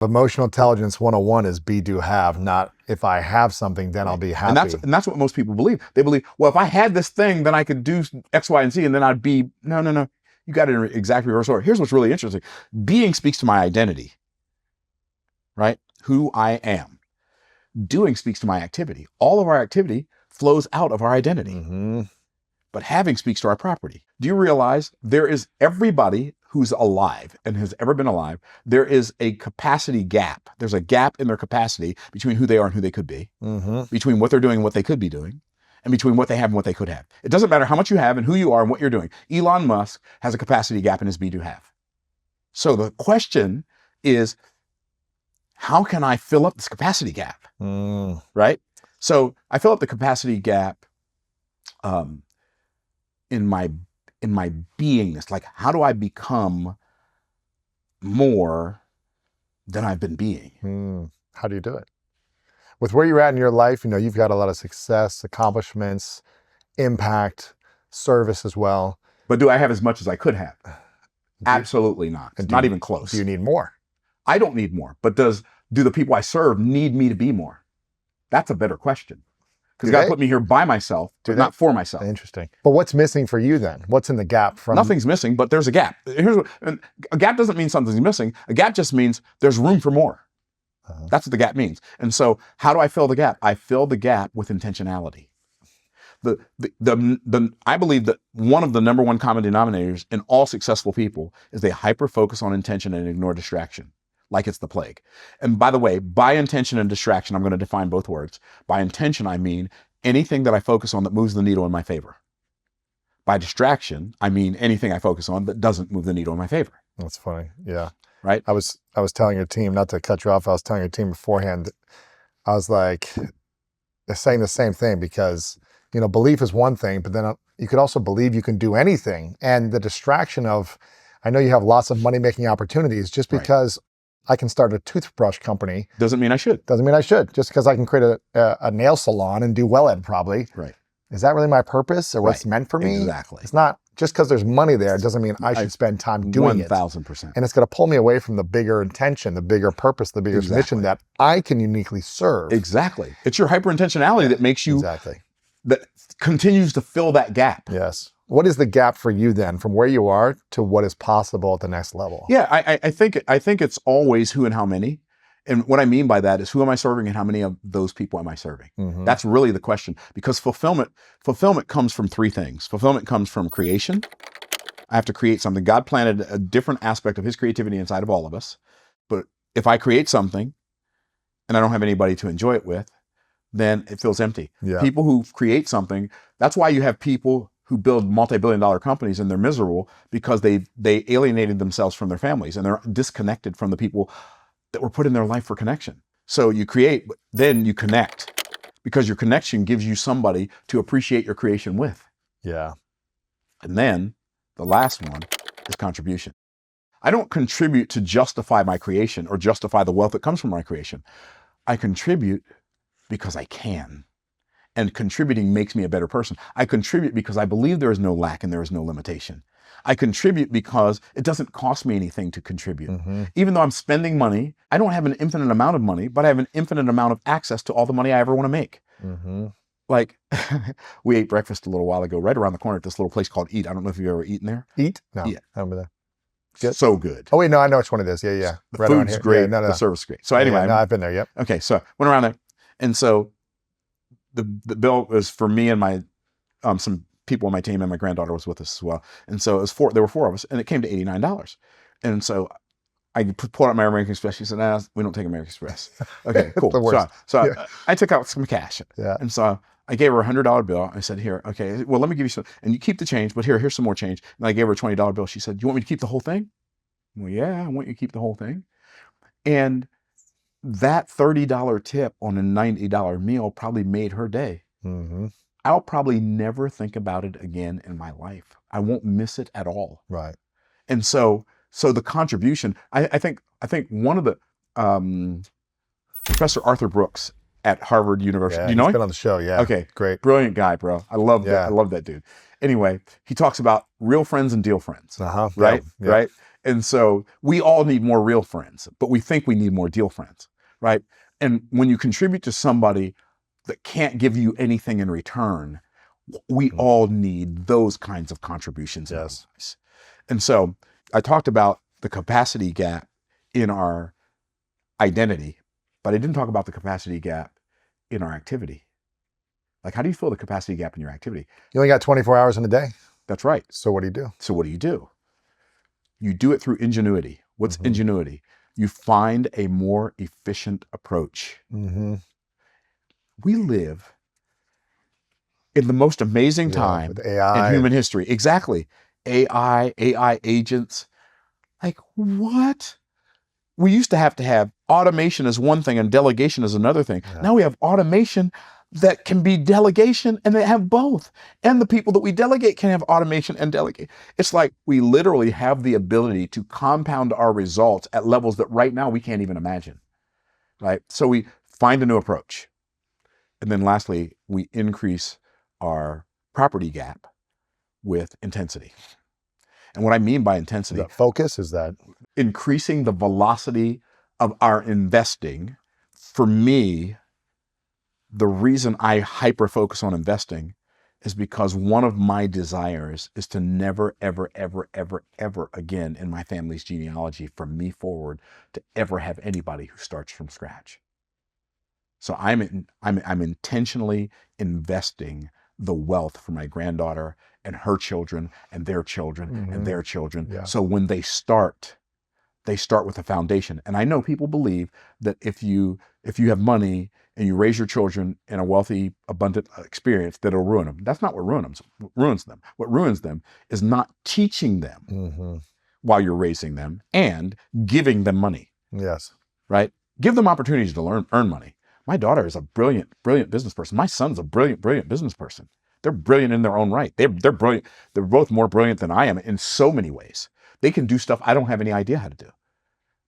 Emotional intelligence 101 is be, do, have, not if I have something, then I'll be happy. And that's what most people believe. They believe, well, if I had this thing, then I could do X, Y, and Z, and then I'd be, no. You got it in exactly reverse order. Here's what's really interesting. Being speaks to my identity, right? Who I am. Doing speaks to my activity. All of our activity flows out of our identity. Mm-hmm. But having speaks to our property. Do you realize there is everybody who's alive and has ever been alive, there is a capacity gap. There's a gap in their capacity between who they are and who they could be, between what they're doing and what they could be doing, and between what they have and what they could have. It doesn't matter how much you have and who you are and what you're doing. Elon Musk has a capacity gap in his be, do, have. So the question is, how can I fill up this capacity gap? Right? So I fill up the capacity gap in my beingness. Like, how do I become more than I've been being? How do you do it? With where you're at in your life, you've got a lot of success, accomplishments, impact, service as well. But do I have as much as I could have? Absolutely not. Not even close. Do you need more? I don't need more. But do the people I serve need me to be more? That's a better question. Because God put me here by myself, not for myself. Interesting. But what's missing for you then? What's in the gap from? Nothing's missing, but there's a gap. A gap doesn't mean something's missing. A gap just means there's room for more. That's what the gap means. And so how do I fill the gap? I fill the gap with intentionality. I believe that one of the number one common denominators in all successful people is they hyper-focus on intention and ignore distraction, like it's the plague. And by the way, by intention and distraction, I'm going to define both words. By intention, I mean anything that I focus on that moves the needle in my favor. By distraction, I mean anything I focus on that doesn't move the needle in my favor. That's funny. Yeah. Right? I was telling your team, not to cut you off, I was telling your team beforehand, I was like, they're saying the same thing because, belief is one thing, but then you could also believe you can do anything. And the distraction of, I know you have lots of money-making opportunities just because I can start a toothbrush company. Doesn't mean I should. Doesn't mean I should. Just because I can create a nail salon and do well at it probably. Right. Is that really my purpose or what's meant for me? Exactly. It's not just because there's money there. It doesn't mean I should spend time doing it. 1,000%. And it's going to pull me away from the bigger intention, the bigger purpose, the bigger mission that I can uniquely serve. Exactly. It's your hyper-intentionality that makes you, that continues to fill that gap. Yes. What is the gap for you then from where you are to what is possible at the next level? Yeah, I think it's always who and how many. And what I mean by that is who am I serving and how many of those people am I serving? That's really the question, because fulfillment comes from three things. Fulfillment comes from creation. I have to create something. God planted a different aspect of his creativity inside of all of us. But if I create something and I don't have anybody to enjoy it with, then it feels empty. Yeah. People who create something, that's why you have people who build multi-billion-dollar companies and they're miserable because they alienated themselves from their families and they're disconnected from the people that were put in their life for connection. So you create, but then you connect because your connection gives you somebody to appreciate your creation with. Yeah. And then the last one is contribution. I don't contribute to justify my creation or justify the wealth that comes from my creation. I contribute because I can. And contributing makes me a better person. I contribute because I believe there is no lack and there is no limitation. I contribute because it doesn't cost me anything to contribute. Even though I'm spending money, I don't have an infinite amount of money, but I have an infinite amount of access to all the money I ever want to make. Like, we ate breakfast a little while ago, right around the corner at this little place called Eat. I don't know if you've ever eaten there. Eat? No, yeah. I remember that. Good. So good. Oh wait, no, I know which one it is. Yeah. The food's great. Yeah, the service is great. So anyway. No, I've been there, yep. Okay, so went around there. And so the bill was for me and my, some people on my team, and my granddaughter was with us as well. And so it was there were four of us, and it came to $89. And so I pulled out my American Express. She said, "Nah, we don't take American Express." Okay, cool. So I took out some cash. Yeah. And so I gave her a $100 bill. I said, "Here, okay, well, let me give you some, and you keep the change, but here's some more change." And I gave her a $20 bill. She said, "You want me to keep the whole thing?" Well, yeah, I want you to keep the whole thing. And that $30 tip on a $90 meal probably made her day. I'll probably never think about it again in my life. I won't miss it at all. Right. And so the contribution, I think one of the, Professor Arthur Brooks at Harvard University. Yeah, do you know him? He's been on the show, yeah. Okay. Great. Brilliant guy, bro. I love that. I love that dude. Anyway, he talks about real friends and deal friends. Right? Yeah. Right? And so we all need more real friends, but we think we need more deal friends, right? And when you contribute to somebody that can't give you anything in return, we all need those kinds of contributions in our Yes. lives. And so I talked about the capacity gap in our identity, but I didn't talk about the capacity gap in our activity. Like, how do you fill the capacity gap in your activity? You only got 24 hours in a day. That's right. So what do you do? So what do? You do it through ingenuity. What's ingenuity? You find a more efficient approach. We live in the most amazing time with AI in human history. Exactly. AI agents. Like, what? We used to have automation as one thing and delegation as another thing. Yeah. Now we have automation that can be delegation, and they have both. And the people that we delegate can have automation and delegate. It's like we literally have the ability to compound our results at levels that right now we can't even imagine, right? So we find a new approach. And then lastly, we increase our property gap with intensity. And what I mean by intensity, is that focus, is that increasing the velocity of our investing. For me, the reason I hyper focus on investing is because one of my desires is to never, ever, ever, ever, ever again in my family's genealogy from me forward to ever have anybody who starts from scratch. So I'm intentionally investing the wealth for my granddaughter and her children and their children and their children. Yeah. So when they start with a foundation. And I know people believe that if you have money and you raise your children in a wealthy, abundant experience, that it'll ruin them. That's not what ruins them. What ruins them is not teaching them while you're raising them and giving them money. Yes. Right? Give them opportunities to earn money. My daughter is a brilliant, brilliant business person. My son's a brilliant, brilliant business person. They're brilliant in their own right. They're brilliant. They're both more brilliant than I am in so many ways. They can do stuff I don't have any idea how to do.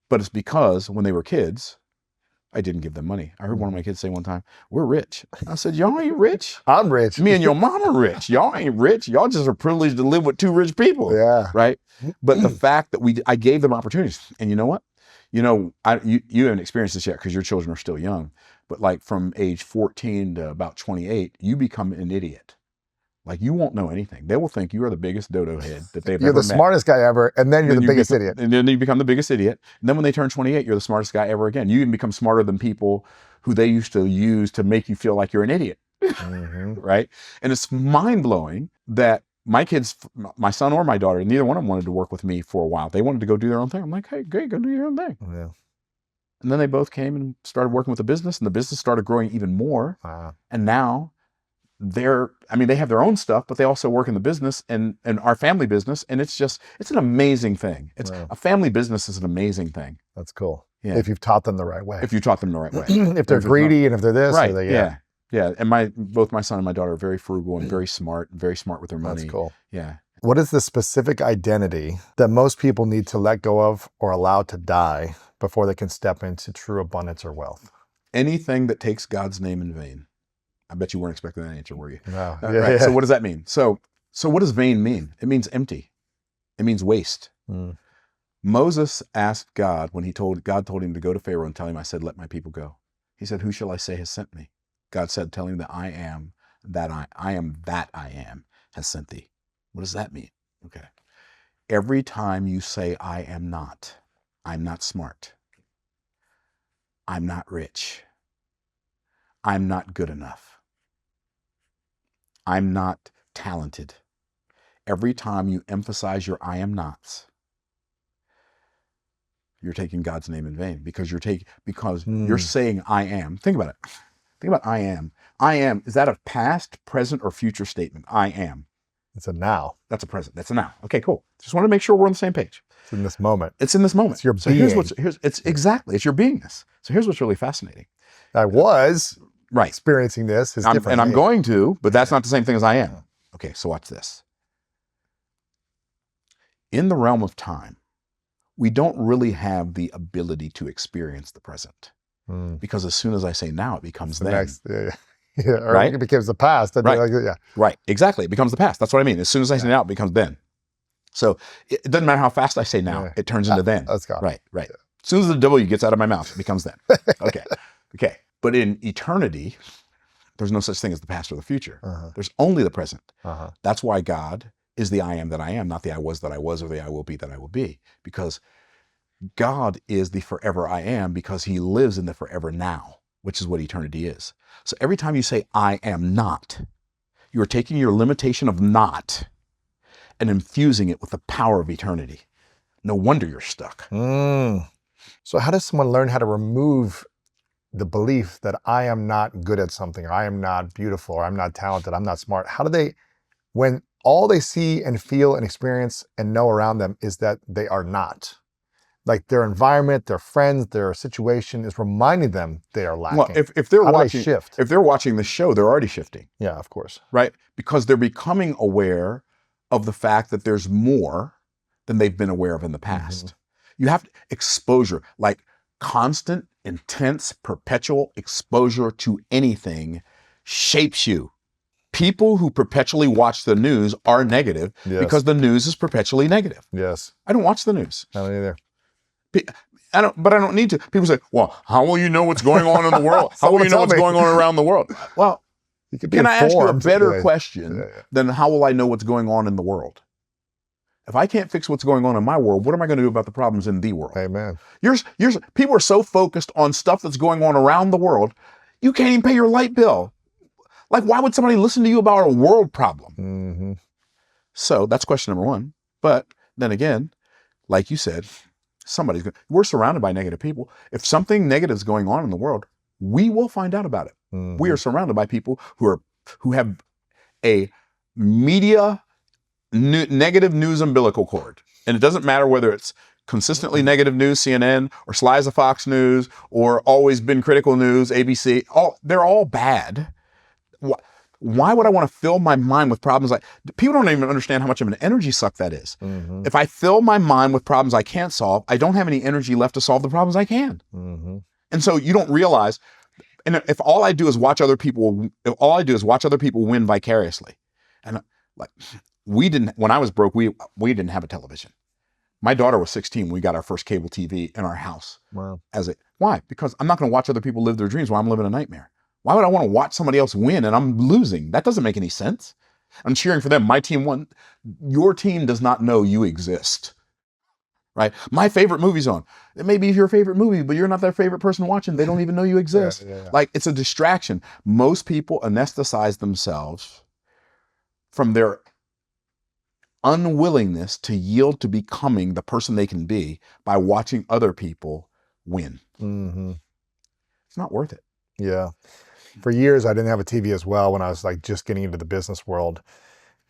But it's because when they were kids, I didn't give them money. I heard one of my kids say one time, "We're rich." I said, "Y'all ain't rich. I'm rich. Me and your mom are rich. Y'all ain't rich. Y'all just are privileged to live with two rich people." Yeah. Right. But the fact that I gave them opportunities, and you know what? You haven't experienced this yet because your children are still young. But like from age 14 to about 28, you become an idiot. Like, you won't know anything. They will think you are the biggest dodo head that they've ever met. You're the smartest guy ever, and then you're the biggest idiot. And then you become the biggest idiot. And then when they turn 28, you're the smartest guy ever again. You even become smarter than people who they used to use to make you feel like you're an idiot. Right? And it's mind-blowing that my kids, my son or my daughter, neither one of them wanted to work with me for a while. They wanted to go do their own thing. I'm like, "Hey, great, go do your own thing." Yeah. And then they both came and started working with the business, and the business started growing even more. Wow. And now they have their own stuff, but they also work in the business and our family business. And it's an amazing thing. A family business is an amazing thing. That's cool. Yeah. If you've taught them the right way. If you taught them the right way. If they're greedy and if they're this. Right. Or Yeah. And both my son and my daughter are very frugal and very smart with their money. That's cool. Yeah. What is the specific identity that most people need to let go of or allow to die before they can step into true abundance or wealth? Anything that takes God's name in vain. I bet you weren't expecting that answer, were you? No. Right. So what does that mean? So what does vain mean? It means empty. It means waste. Moses asked God when God told him to go to Pharaoh and tell him, "I said, let my people go." He said, "Who shall I say has sent me?" God said, "Tell him that I am that I am has sent thee." What does that mean? Okay. Every time you say, I'm not smart, I'm not rich, I'm not good enough, I'm not talented. Every time you emphasize your I am nots, you're taking God's name in vain because you're saying I am. Think about it. Think about I am. I am, is that a past, present, or future statement? I am. It's a now. That's a present. That's a now. Okay, cool. Just want to make sure we're on the same page. It's in this moment. It's in this moment. It's your so being. It's your beingness. So here's what's really fascinating. I was right experiencing this. Is different. And I'm going to, but that's not the same thing as I am. Okay, so watch this. In the realm of time, we don't really have the ability to experience the present. Because as soon as I say now, it becomes then. Next, or right? it becomes the past. Right. Yeah. Right. Exactly. It becomes the past. That's what I mean. As soon as I say now, it becomes then. So it doesn't matter how fast I say now, Yeah. it turns into then. That's got it. Right. As soon as the W gets out of my mouth, it becomes then. Okay. But in eternity, there's no such thing as the past or the future. There's only the present. That's why God is the I am that I am, not the I was that I was or the I will be that I will be. Because God is the forever I am because he lives in the forever now, which is what eternity is. So every time you say I am not, you are taking your limitation of not and infusing it with the power of eternity. No wonder you're stuck. So how does someone learn how to remove the belief that I am not good at something, or I am not beautiful, or I'm not talented, I'm not smart? How do they, when all they see and feel and experience and know around them is that they are not, like their environment, their friends, their situation is reminding them they are lacking? Well, if they're How do they watching, shift? if they're watching the show, they're already shifting. Yeah, of course. Right? Because they're becoming aware of the fact that there's more than they've been aware of in the past. You have exposure, like constant, intense, perpetual exposure to anything shapes you. People who perpetually watch the news are negative because the news is perpetually negative. Yes. I don't watch the news. I don't either. But I don't need to. People say, well, how will you know what's going on in the world? How will you know what's going on around the world? Well, can I ask you a better question than how will I know what's going on in the world? If I can't fix what's going on in my world, what am I going to do about the problems in the world? Amen. People are so focused on stuff that's going on around the world, you can't even pay your light bill. Like, why would somebody listen to you about a world problem? So that's question number one. But then again, like you said, we're surrounded by negative people. If something negative is going on in the world, we will find out about it. We are surrounded by people who have a media negative news umbilical cord. And it doesn't matter whether it's consistently negative news, CNN, or Slides of Fox News, or always been critical news, ABC. They're all bad. Why would I want to fill my mind with problems like, people don't even understand how much of an energy suck that is. If I fill my mind with problems I can't solve, I don't have any energy left to solve the problems I can. And so you don't realize, and if all I do is watch other people win vicariously. And like, when I was broke, we didn't have a television. My daughter was 16 when we got our first cable TV in our house. Wow. Why? Because I'm not going to watch other people live their dreams while I'm living a nightmare. Why would I want to watch somebody else win and I'm losing? That doesn't make any sense. I'm cheering for them. My team won. Your team does not know you exist. Right? My favorite movie's on. It may be your favorite movie, but you're not their favorite person watching. They don't even know you exist. Like, it's a distraction. Most people anesthetize themselves from their unwillingness to yield to becoming the person they can be by watching other people win. It's not worth it. Yeah. For years, I didn't have a TV as well when I was like just getting into the business world.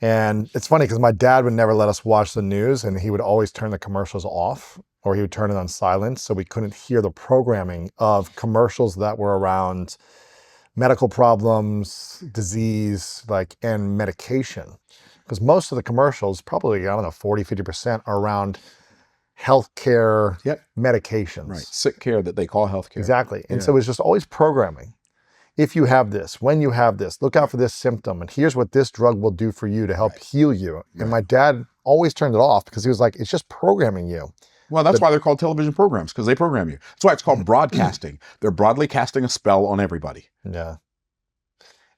And it's funny because my dad would never let us watch the news, and he would always turn the commercials off, or he would turn it on silent so we couldn't hear the programming of commercials that were around medical problems, disease, and medication. Because most of the commercials, probably, I don't know, 40, 50% are around healthcare medications. Right. Sick care that they call healthcare. Exactly. And so it's just always programming. If you have this, when you have this, look out for this symptom, and here's what this drug will do for you to help heal you. And my dad always turned it off because he was like, it's just programming you. Well, that's why they're called television programs, because they program you. That's why it's called broadcasting. They're broadly casting a spell on everybody. Yeah.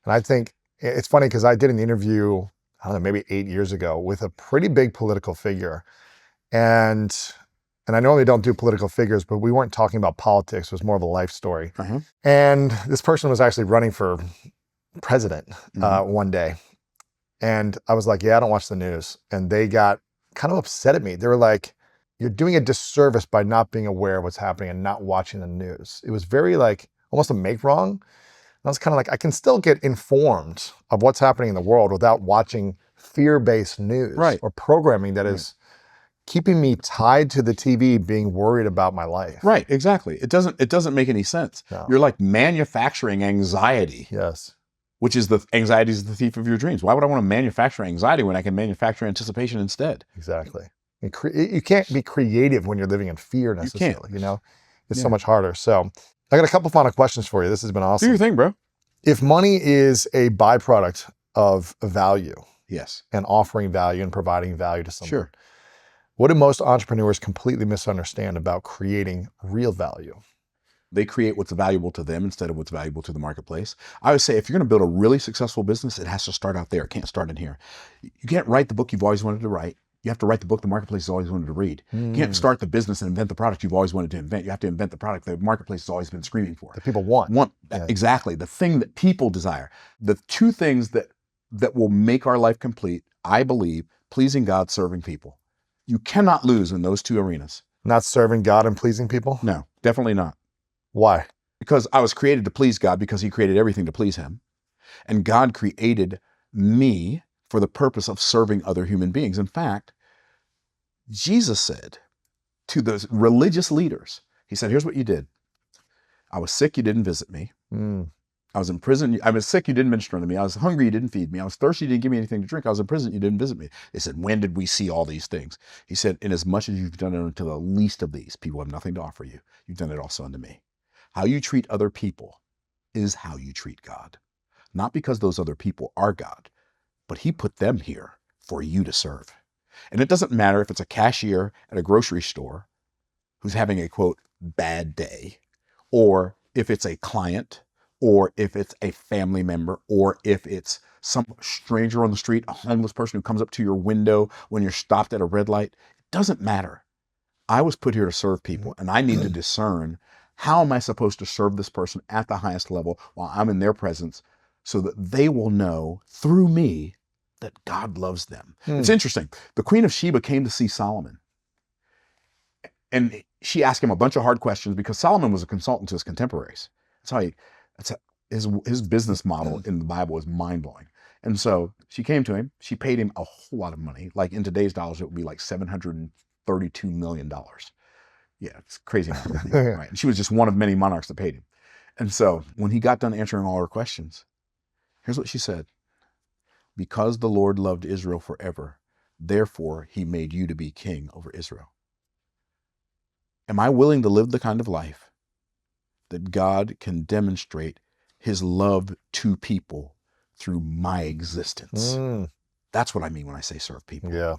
And I think it's funny because I did an interview, I don't know, maybe 8 years ago with a pretty big political figure. And I normally don't do political figures, but we weren't talking about politics. It was more of a life story. And this person was actually running for president one day. And I was like, yeah, I don't watch the news. And they got kind of upset at me. They were like, you're doing a disservice by not being aware of what's happening and not watching the news. It was very almost a make wrong. And I was kind of like, I can still get informed of what's happening in the world without watching fear-based news or programming that is keeping me tied to the TV, being worried about my life. Right, exactly. It doesn't make any sense. No. You're like manufacturing anxiety. Yes. Which is anxiety is the thief of your dreams. Why would I want to manufacture anxiety when I can manufacture anticipation instead? Exactly. You can't be creative when you're living in fear necessarily. You know, it's so much harder. So I got a couple final questions for you. This has been awesome. Do your thing, bro. If money is a byproduct of value, yes, and offering value and providing value to someone, sure, What do most entrepreneurs completely misunderstand about creating real value? They create what's valuable to them instead of what's valuable to the marketplace. I would say if you're going to build a really successful business, it has to start out there. It can't start in here. You can't write the book you've always wanted to write. You have to write the book the marketplace has always wanted to read. You can't start the business and invent the product you've always wanted to invent. You have to invent the product the marketplace has always been screaming for. That people want. Yeah. Exactly. The thing that people desire. The two things that will make our life complete, I believe, pleasing God, serving people. You cannot lose in those two arenas. Not serving God and pleasing people? No, definitely not. Why? Because I was created to please God because he created everything to please him. And God created me for the purpose of serving other human beings. In fact, Jesus said to those religious leaders, he said, here's what you did. I was sick, you didn't visit me. I was in prison. I was sick, you didn't minister to me. I was hungry, you didn't feed me. I was thirsty, you didn't give me anything to drink. I was in prison, you didn't visit me. They said, when did we see all these things? He said, inasmuch as you've done it unto the least of these, people have nothing to offer you. You've done it also unto me. How you treat other people is how you treat God. Not because those other people are God, but he put them here for you to serve. And it doesn't matter if it's a cashier at a grocery store who's having a, quote, bad day, or if it's a client, or if it's a family member, or if it's some stranger on the street, a homeless person who comes up to your window when you're stopped at a red light. It doesn't matter. I was put here to serve people, and I need to discern how am I supposed to serve this person at the highest level while I'm in their presence so that they will know through me that God loves them. It's interesting. The Queen of Sheba came to see Solomon, and she asked him a bunch of hard questions because Solomon was a consultant to his contemporaries. His business model in the Bible is mind-blowing. And so she came to him. She paid him a whole lot of money. Like in today's dollars, it would be like $732 million. Yeah, it's crazy amount of money, right? And she was just one of many monarchs that paid him. And so when he got done answering all her questions, here's what she said. Because the Lord loved Israel forever, therefore he made you to be king over Israel. Am I willing to live the kind of life that God can demonstrate his love to people through my existence? That's what I mean when I say serve people. Yeah.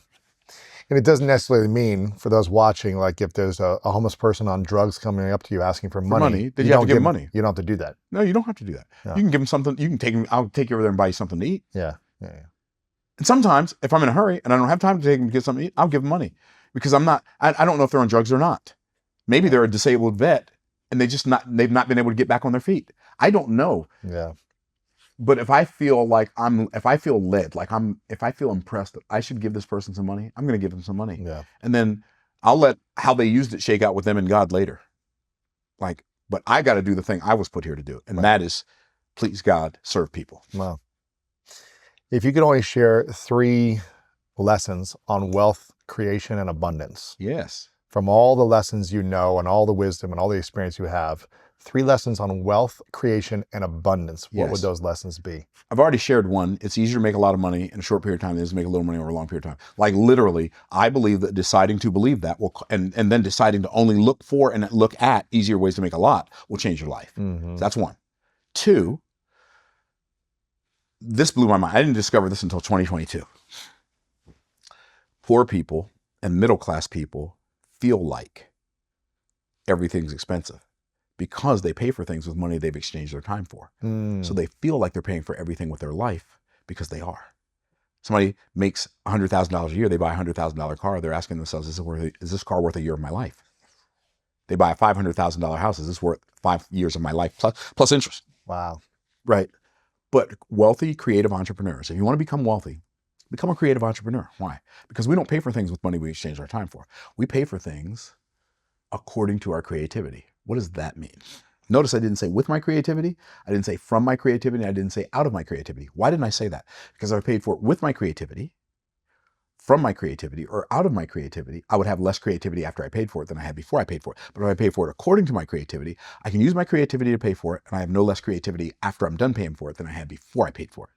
And it doesn't necessarily mean, for those watching, like if there's a homeless person on drugs coming up to you asking for money, then you have to give them money. You don't have to do that. No, you don't have to do that. No. You can give them something. You can take them. I'll take you over there and buy you something to eat. Yeah. And sometimes, if I'm in a hurry and I don't have time to take them to get something to eat, I'll give them money because I don't know if they're on drugs or not. Maybe they're a disabled vet and they've not been able to get back on their feet. I don't know. Yeah. But if I feel led, if I feel impressed that I should give this person some money, I'm going to give them some money. Yeah. And then I'll let how they used it shake out with them and God later. But I got to do the thing I was put here to do. And that is please God, serve people. Wow. If you could only share 3 lessons on wealth creation and abundance. Yes. From all the lessons you know and all the wisdom and all the experience you have, 3 lessons on wealth creation and abundance. What would those lessons be? I've already shared one. It's easier to make a lot of money in a short period of time than it is to make a little money over a long period of time. Like literally, I believe that deciding to believe that and then deciding to only look for and look at easier ways to make a lot will change your life. So that's 1. 2, this blew my mind. I didn't discover this until 2022. Poor people and middle-class people feel like everything's expensive because they pay for things with money they've exchanged their time for. So they feel like they're paying for everything with their life because they are. Somebody makes $100,000 a year, they buy a $100,000 car, they're asking themselves, is this car worth a year of my life? They buy a $500,000 house, is this worth 5 years of my life plus interest? Wow. Right. But wealthy, creative entrepreneurs, if you want to become wealthy, become a creative entrepreneur. Why? Because we don't pay for things with money we exchange our time for. We pay for things according to our creativity. What does that mean? Notice I didn't say with my creativity. I didn't say from my creativity. I didn't say out of my creativity. Why didn't I say that? Because if I paid for it with my creativity, from my creativity, or out of my creativity, I would have less creativity after I paid for it than I had before I paid for it. But if I pay for it according to my creativity, I can use my creativity to pay for it, and I have no less creativity after I'm done paying for it than I had before I paid for it.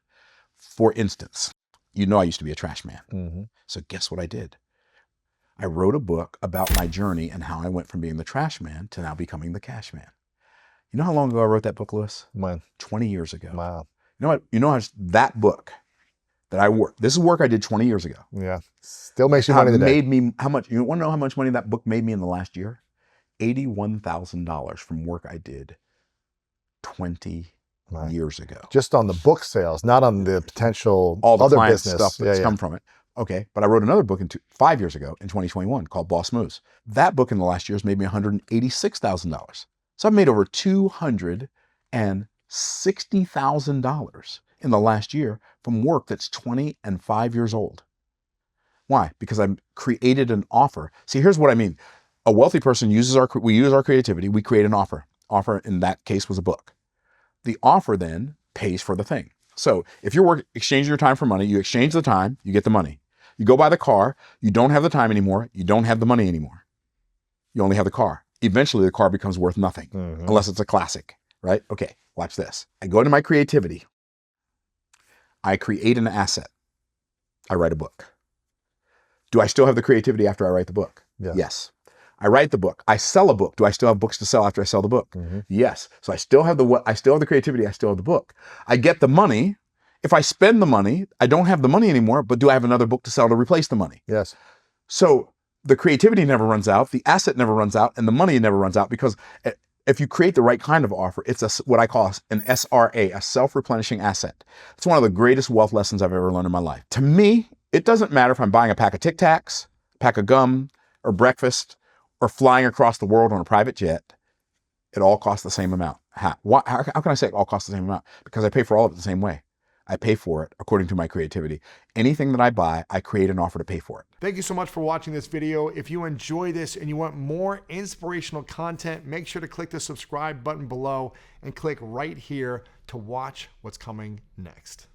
For instance, I used to be a trash man. So guess what I did? I wrote a book about my journey and how I went from being the trash man to now becoming the cash man. You know how long ago I wrote that book, Lewis? When? 20 years ago. Wow. You know what? That book that I work. This is work I did 20 years ago. Yeah. Still makes you money today. Made me how much? You want to know how much money that book made me in the last year? $81,000 from work I did 20 years ago. Just on the book sales, not on the potential all the other client business stuff that's come from it. Okay, but I wrote another book 5 years ago in 2021 called Boss Moves. That book in the last year has made me $186,000. So I've made over $260,000 in the last year from work that's 25 years old. Why? Because I've created an offer. See, here's what I mean. A wealthy person we use our creativity, we create an offer. Offer in that case was a book. The offer then pays for the thing. So if you're exchanging your time for money, you exchange the time, you get the money. You go buy the car, you don't have the time anymore, you don't have the money anymore. You only have the car. Eventually the car becomes worth nothing, unless it's a classic, right? Okay, watch this. I go into my creativity. I create an asset. I write a book. Do I still have the creativity after I write the book? Yes. I write the book. I sell a book. Do I still have books to sell after I sell the book? Yes. So I still have the creativity. I still have the book. I get the money. If I spend the money, I don't have the money anymore, but do I have another book to sell to replace the money? Yes. So the creativity never runs out. The asset never runs out, and the money never runs out, because if you create the right kind of offer, it's what I call an SRA, a self-replenishing asset. It's one of the greatest wealth lessons I've ever learned in my life. To me, it doesn't matter if I'm buying a pack of Tic Tacs, a pack of gum, or breakfast, or flying across the world on a private jet. It all costs the same amount. How can I say it all costs the same amount? Because I pay for all of it the same way. I pay for it according to my creativity. Anything that I buy, I create an offer to pay for it. Thank you so much for watching this video. If you enjoy this and you want more inspirational content, make sure to click the subscribe button below and click right here to watch what's coming next.